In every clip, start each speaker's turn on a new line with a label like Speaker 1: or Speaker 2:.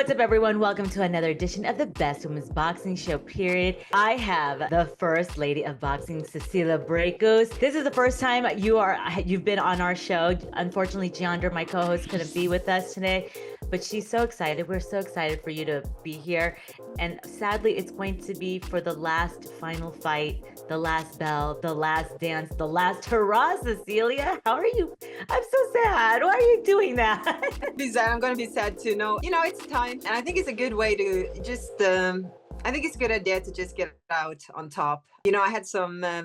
Speaker 1: What's up, everyone? Welcome to another edition of the Best Women's Boxing Show, period. I have the First Lady of Boxing, Cecilia Brækhus. This is the first time you've been on our show. Unfortunately, Giandra, my co-host, couldn't be with us today, but she's so excited. We're so excited for you to be here. And sadly, it's going to be for the last final fight, the last bell, the last dance, the last hurrah, Cecilia. How are you? I'm so sad. Why are you doing that?
Speaker 2: I'm going to be sad to know. It's time. And I think it's a good way to just, I think it's a good idea to just get out on top. I had some, a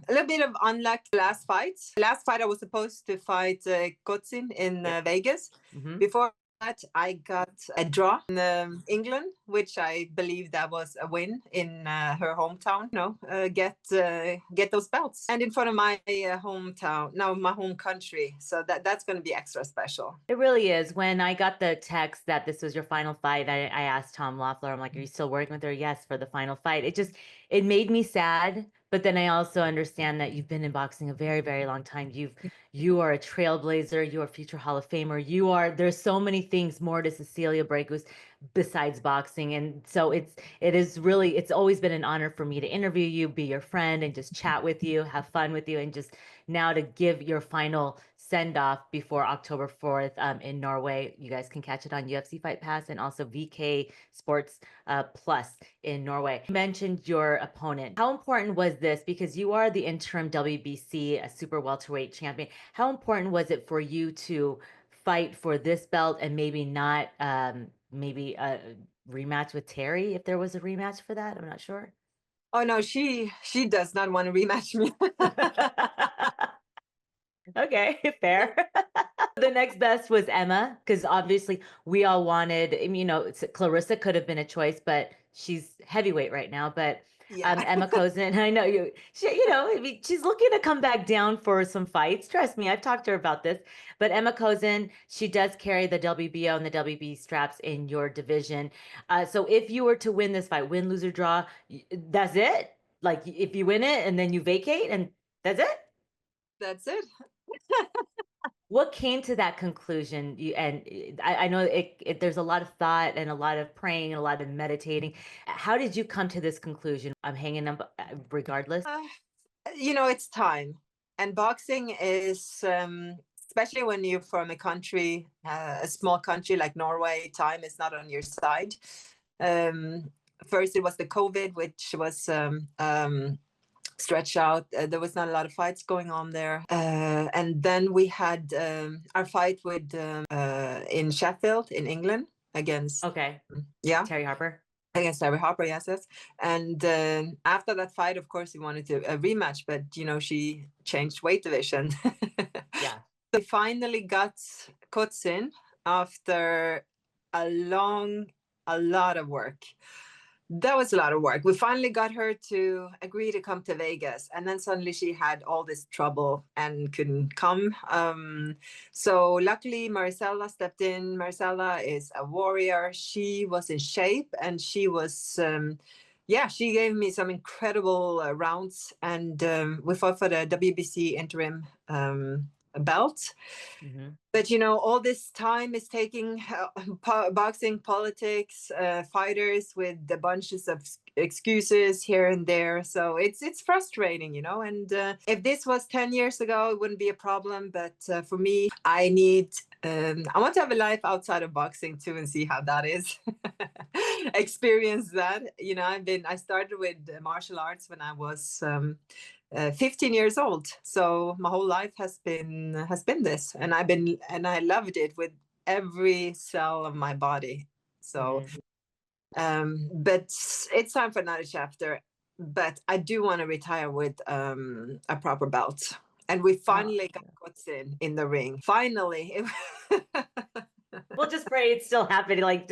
Speaker 2: little bit of unluck last fight. Last fight, I was supposed to fight Kozin in Vegas.
Speaker 1: Mhm.
Speaker 2: Before that, I got a draw in England, which I believe that was a win in her hometown. Get those belts. And in front of my hometown, now my home country. So that's going to be extra special.
Speaker 1: It really is. When I got the text that this was your final fight, I asked Tom Loeffler, I'm like, are you still working with her? Yes, for the final fight. It made me sad. But then I also understand that you've been in boxing a very, very long time. You are a trailblazer. You are a future Hall of Famer. There's so many things more to Cecilia Brækhus besides boxing. And so it's always been an honor for me to interview you, be your friend, and just chat with you, have fun with you, and just now to give your final send off before October 4th in Norway. You guys can catch it on UFC Fight Pass and also VK Sports Plus in Norway. You mentioned your opponent. How important was this? Because you are the interim WBC super welterweight champion. How important was it for you to fight for this belt and maybe not maybe a rematch with Terry if there was a rematch for that? I'm not sure.
Speaker 2: Oh no, she does not want to rematch me.
Speaker 1: Okay, fair. The next best was Emma, because obviously we all wanted, Claressa could have been a choice, but she's heavyweight right now. But
Speaker 2: Yeah.
Speaker 1: Ema Kozin, I know she's looking to come back down for some fights. Trust me, I've talked to her about this. But Ema Kozin, she does carry the WBO and the WB straps in your division. So if you were to win this fight, win, lose, or draw, that's it? Like if you win it and then you vacate and that's it?
Speaker 2: That's it.
Speaker 1: What came to that conclusion? I know there's a lot of thought and a lot of praying and a lot of meditating. How did you come to this conclusion? I'm hanging up regardless.
Speaker 2: It's time. And boxing is, especially when you're from a country, a small country like Norway, time is not on your side. First, it was the COVID, which was stretched out. There was not a lot of fights going on there. And then we had our fight with in Sheffield in England against
Speaker 1: Terry Harper.
Speaker 2: Against Terry Harper, yes. And after that fight, of course, he wanted a rematch, but she changed weight division.
Speaker 1: Yeah.
Speaker 2: So we finally got Kozin after a lot of work. That was a lot of work. We finally got her to agree to come to Vegas. And then suddenly she had all this trouble and couldn't come. So luckily, Maricela stepped in. Maricela is a warrior. She was in shape and she was, she gave me some incredible rounds. And we fought for the WBC interim belt.
Speaker 1: Mm-hmm.
Speaker 2: But all this time is taking boxing, politics, fighters with the bunches of excuses here and there. So it's frustrating, and if this was 10 years ago, it wouldn't be a problem. But for me, I want to have a life outside of boxing too and see how that is. Experience that. I started with martial arts when I was 15 years old. So my whole life has been this, and I loved it with every cell of my body. So, but it's time for another chapter. But I do want to retire with a proper belt. And we finally got Kozin in the ring. Finally.
Speaker 1: We'll just pray it's still happening.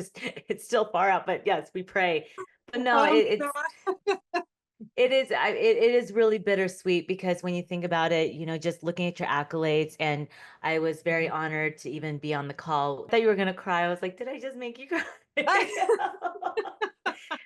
Speaker 1: It's still far out, but yes, we pray. But no, it is really bittersweet because when you think about it, just looking at your accolades, and I was very honored to even be on the call. I thought you were going to cry. I was like, did I just make you cry?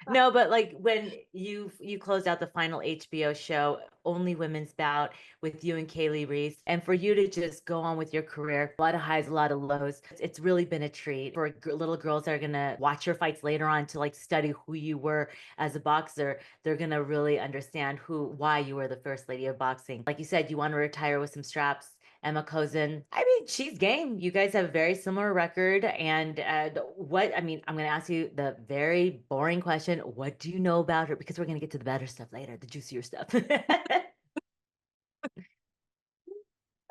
Speaker 1: No, but like when you closed out the final HBO show, only women's bout with you and Kaylee Reese, and for you to just go on with your career, a lot of highs, a lot of lows. It's really been a treat for little girls that are gonna watch your fights later on to like study who you were as a boxer. They're gonna really understand why you were the first lady of boxing. Like you said, you want to retire with some straps. Ema Kozin. I mean, she's game. You guys have a very similar record. And I mean, I'm going to ask you the very boring question. What do you know about her? Because we're going to get to the better stuff later, the juicier stuff.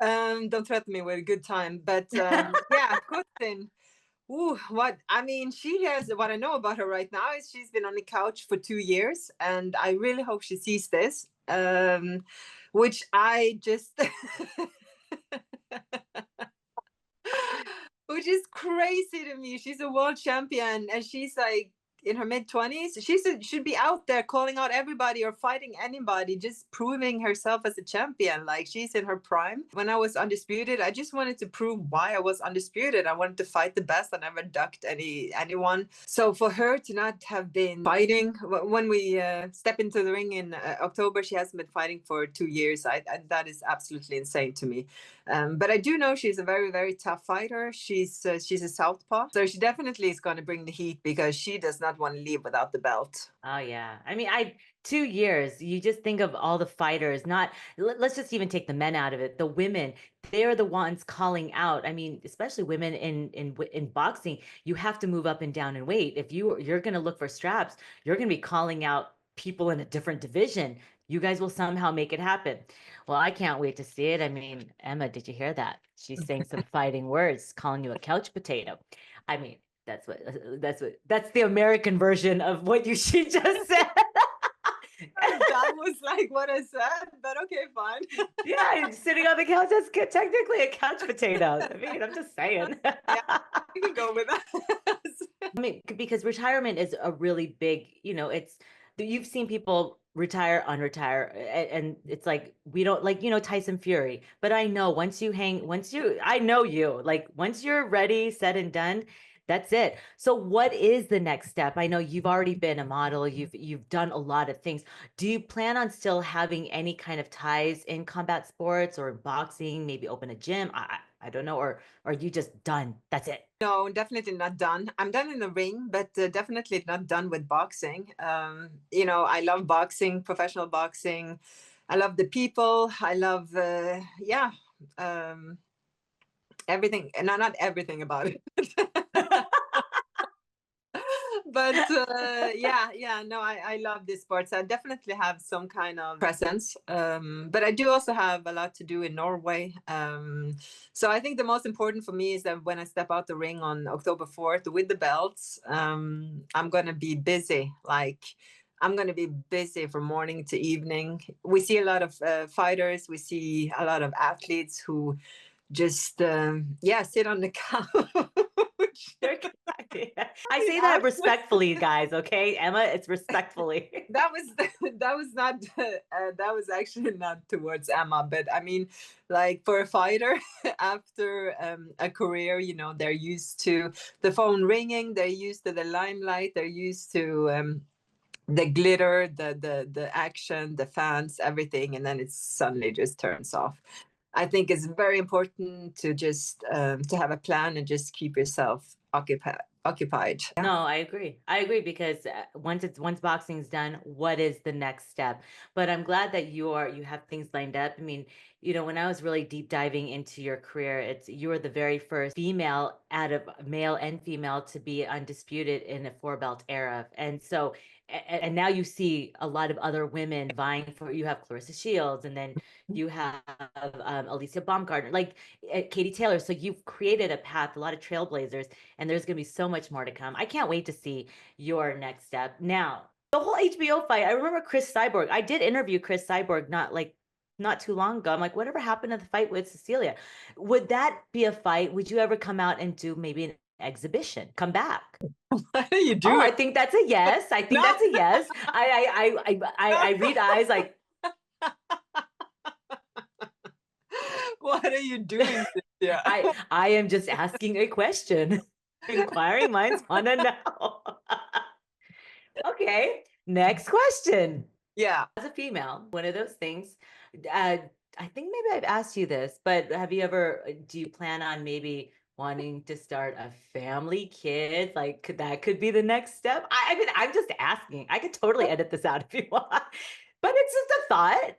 Speaker 2: Don't threaten me with a good time, but yeah, Kozin. Ooh, what I mean, she has what I know about her right now is she's been on the couch for 2 years, and I really hope she sees this. Which I just which is crazy to me. She's a world champion and she's like in her mid-20s. She should be out there calling out everybody or fighting anybody, just proving herself as a champion. Like, she's in her prime. When I was undisputed, I just wanted to prove why I was undisputed. I wanted to fight the best. I never ducked anyone. So for her to not have been fighting, when we step into the ring in October, she hasn't been fighting for 2 years. That is absolutely insane to me. But I do know she's a very, very tough fighter. She's a southpaw, so she definitely is going to bring the heat because she does not want to leave without the belt.
Speaker 1: Oh yeah. I mean, 2 years, you just think of all the fighters, let's just even take the men out of it. The women, they're the ones calling out. I mean, especially women in boxing, you have to move up and down in weight. If you're going to look for straps, you're going to be calling out people in a different division. You guys will somehow make it happen. Well, I can't wait to see it. I mean, Ema, did you hear that? She's saying some fighting words, calling you a couch potato. I mean, that's the American version of what she just said.
Speaker 2: That was like what I said, but okay, fine.
Speaker 1: Yeah, sitting on the couch, that's technically a couch potato. I mean, I'm just saying.
Speaker 2: Yeah, you can go with that.
Speaker 1: I mean, because retirement is a really big, you've seen people retire, unretire, and it's like, we don't like, Tyson Fury, but I know I know you, like once you're ready, said and done, that's it. So what is the next step? I know you've already been a model, you've done a lot of things. Do you plan on still having any kind of ties in combat sports or boxing, maybe open a gym? I don't know, or are you just done? That's it.
Speaker 2: No, definitely not done. I'm done in the ring, but definitely not done with boxing. I love boxing, professional boxing. I love the people. I love, everything. No, not everything about it. But no, I love this sport. So I definitely have some kind of presence. But I do also have a lot to do in Norway. So I think the most important for me is that when I step out the ring on October 4th with the belts, I'm going to be busy. Like, I'm going to be busy from morning to evening. We see a lot of fighters. We see a lot of athletes who just, sit on the couch.
Speaker 1: I say that respectfully, guys. Okay, Ema, it's respectfully.
Speaker 2: That was not that was actually not towards Ema, but I mean, like, for a fighter after a career, they're used to the phone ringing, they're used to the limelight, they're used to the glitter, the action, the fans, everything, and then it suddenly just turns off. I think it's very important to just to have a plan and just keep yourself occupied.
Speaker 1: No, I agree because once boxing's done, what is the next step? But I'm glad that you have things lined up. I mean, when I was really deep diving into your career, you were the very first female out of male and female to be undisputed in a 4-belt era. And so, and now you see a lot of other women vying for, you have Claressa Shields, and then you have Alicia Baumgartner, like Katie Taylor. So you've created a path, a lot of trailblazers, and there's going to be so much more to come. I can't wait to see your next step. Now, the whole HBO fight, I remember Cris Cyborg. I did interview Cris Cyborg not too long ago. I'm like, whatever happened to the fight with Cecilia? Would that be a fight? Would you ever come out and do maybe an exhibition? Come back?
Speaker 2: What are you doing?
Speaker 1: Oh, I think that's a yes. I think that's a yes. I read eyes like.
Speaker 2: What are you doing, Cecilia?
Speaker 1: I am just asking a question. Inquiring minds want to know. Okay, next question.
Speaker 2: Yeah.
Speaker 1: As a female, one of those things, I think maybe I've asked you this, but have you ever, do you plan on maybe wanting to start a family, kids? Like, could be the next step? I mean, I'm just asking. I could totally edit this out if you want, but it's just a thought.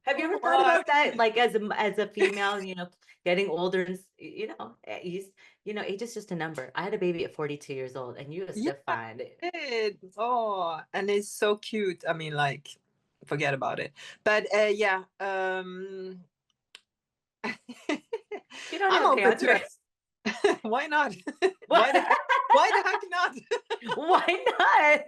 Speaker 1: Have you ever thought about that? Like, as a female, getting older, and age is just a number. I had a baby at 42 years old, and you are
Speaker 2: Yeah,
Speaker 1: still fine.
Speaker 2: oh, and it's so cute. I mean, like, forget about it. But yeah,
Speaker 1: You don't
Speaker 2: I'm
Speaker 1: have to
Speaker 2: open to
Speaker 1: answer.
Speaker 2: it. Why not? Why the heck not?
Speaker 1: Why not?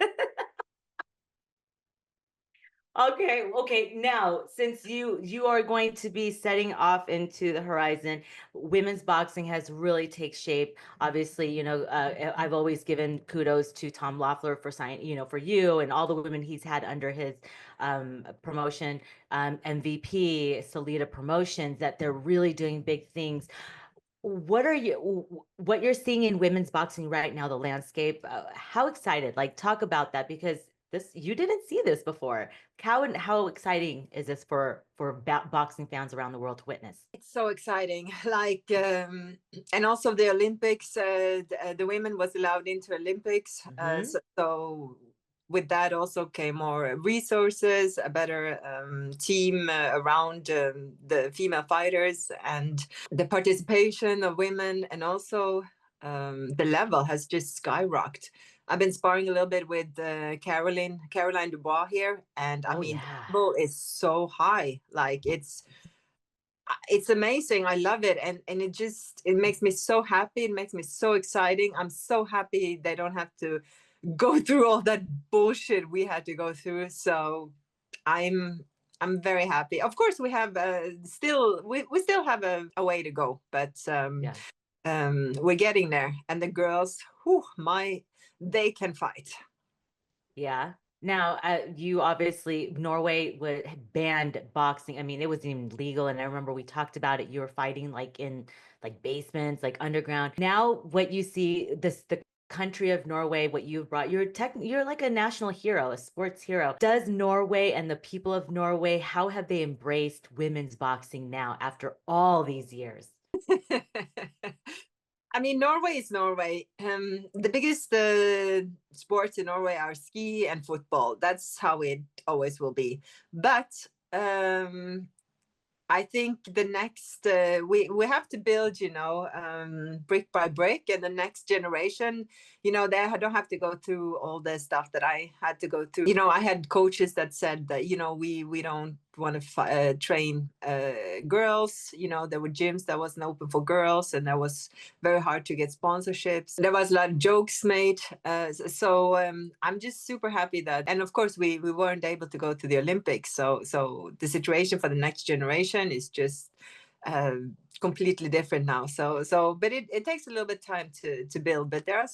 Speaker 1: Okay. Now, since you are going to be setting off into the horizon, women's boxing has really take shape. Obviously, I've always given kudos to Tom Loeffler for for you and all the women he's had under his promotion, MVP, Salida Promotions, that they're really doing big things. What you're seeing in women's boxing right now, the landscape, how excited, like, talk about that, because you didn't see this before. How exciting is this for boxing fans around the world to witness?
Speaker 2: It's so exciting. Like, and also the Olympics, the women was allowed into Olympics. So with that also came more resources, a better team around the female fighters, and the participation of women, and also the level has just skyrocketed. I've been sparring a little bit with Caroline Dubois here, and I mean, the level is so high. Like, it's amazing. I love it, and it makes me so happy. It makes me so exciting. I'm so happy they don't have to go through all that bullshit we had to go through. So I'm very happy. Of course, we have we still have a way to go, but we're getting there. And the girls, they can fight.
Speaker 1: Yeah. Now, you obviously, Norway banned boxing. I mean, it wasn't even legal. And I remember we talked about it. You were fighting like in like basements, like underground. Now, what you see, the country of Norway, what you've brought, you're like a national hero, a sports hero. Does Norway and the people of Norway, how have they embraced women's boxing now after all these years?
Speaker 2: I mean, Norway is Norway. The biggest sports in Norway are ski and football. That's how it always will be. But I think the next we have to build, brick by brick, and the next generation, they don't have to go through all the stuff that I had to go through. I had coaches that said that we don't want to train girls. There were gyms that wasn't open for girls, and that was very hard to get sponsorships. There was a lot of jokes made. So I'm just super happy that, and of course we weren't able to go to the Olympics. So the situation for the next generation is just completely different now. But it takes a little bit of time to build. But there are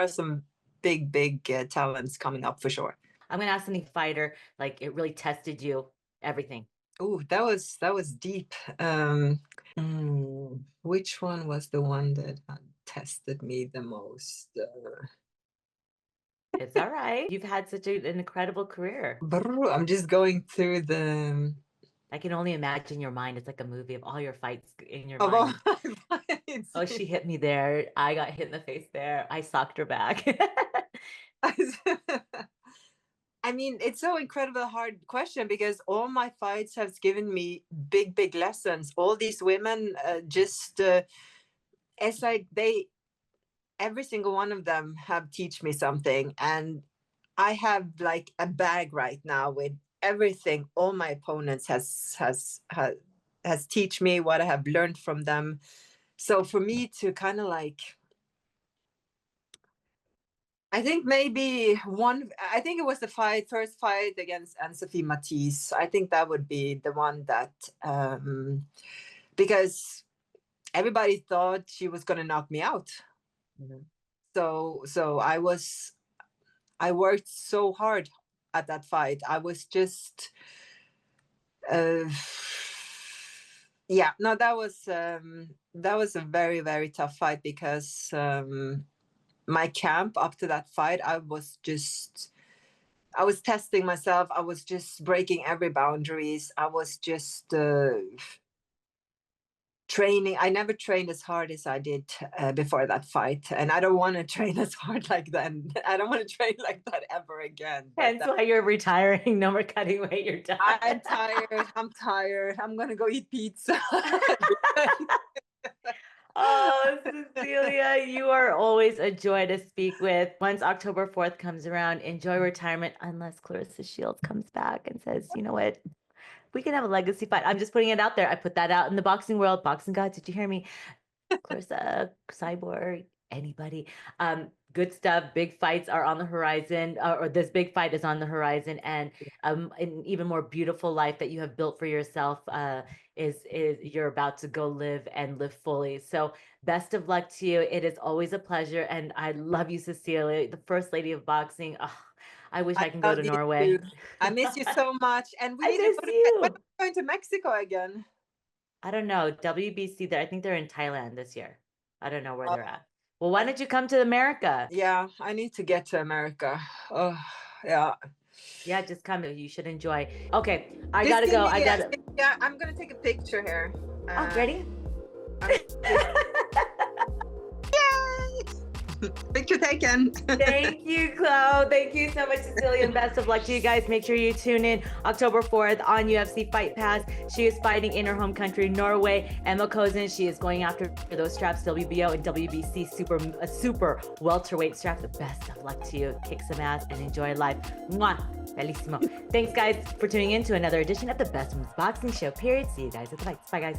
Speaker 2: some big talents coming up for sure.
Speaker 1: I'm gonna ask any fighter, like, it really tested you, everything.
Speaker 2: Oh, that was deep. Which one was the one that tested me the most?
Speaker 1: It's all right. You've had such an incredible career.
Speaker 2: I'm just going through the.
Speaker 1: I can only imagine your mind. It's like a movie of all your fights in your
Speaker 2: Of all
Speaker 1: mind.
Speaker 2: my fights.
Speaker 1: Oh, she hit me there. I got hit in the face there. I socked her back.
Speaker 2: I mean, it's so incredible hard question, because all my fights have given me big lessons. All these women it's like every single one of them have teach me something, and I have like a bag right now with everything all my opponents has teach me, what I have learned from them. So for me to kind of like, I think it was the first fight against Anne-Sophie Matisse. I think that would be the one that, because everybody thought she was going to knock me out. So I worked so hard at that fight. I was just, yeah, no, that was a very tough fight, because my camp up to that fight, I was testing myself. I was just breaking every boundaries. I was just training. I never trained as hard as I did before that fight, and I don't want to train as hard like then. I don't want to train like that ever again.
Speaker 1: Hence why you're retiring. No more cutting weight. You're done.
Speaker 2: I'm tired. I'm tired. I'm gonna go eat pizza.
Speaker 1: Oh, Cecilia, you are always a joy to speak with. Once October 4th comes around, enjoy retirement unless Claressa Shields comes back and says, you know what, we can have a legacy fight. I'm just putting it out there. I put that out in the boxing world. Boxing God, did you hear me? Claressa, Cyborg, anybody. Good stuff. Big fights are on the horizon, or this big fight is on the horizon, and an even more beautiful life that you have built for yourself is you're about to go live and live fully. So best of luck to you. It is always a pleasure, and I love you, Cecilia, the first lady of boxing. Oh, I wish I can go to Norway.
Speaker 2: I miss you so much, and
Speaker 1: I miss you.
Speaker 2: When are we going to Mexico again?
Speaker 1: I don't know. WBC, I think they're in Thailand this year. I don't know where they're at. Well, why don't you come to America?
Speaker 2: Yeah, I need to get to America. Oh, yeah.
Speaker 1: Yeah, just come. You should enjoy. Okay, I gotta go.
Speaker 2: Yeah, I'm gonna take a picture here.
Speaker 1: Oh, ready?
Speaker 2: Picture taken.
Speaker 1: Thank you, Chloe. Thank you so much, Cecilia, and best of luck to you guys. Make sure you tune in October 4th on UFC Fight Pass. She is fighting in her home country, Norway. Ema Kozin, she is going after those straps, WBO and WBC super welterweight straps. The best of luck to you. Kick some ass and enjoy life. Mwah. Bellissimo. Thanks, guys, for tuning in to another edition of the Best Women's Boxing Show, period. See you guys at the fights. Bye, guys.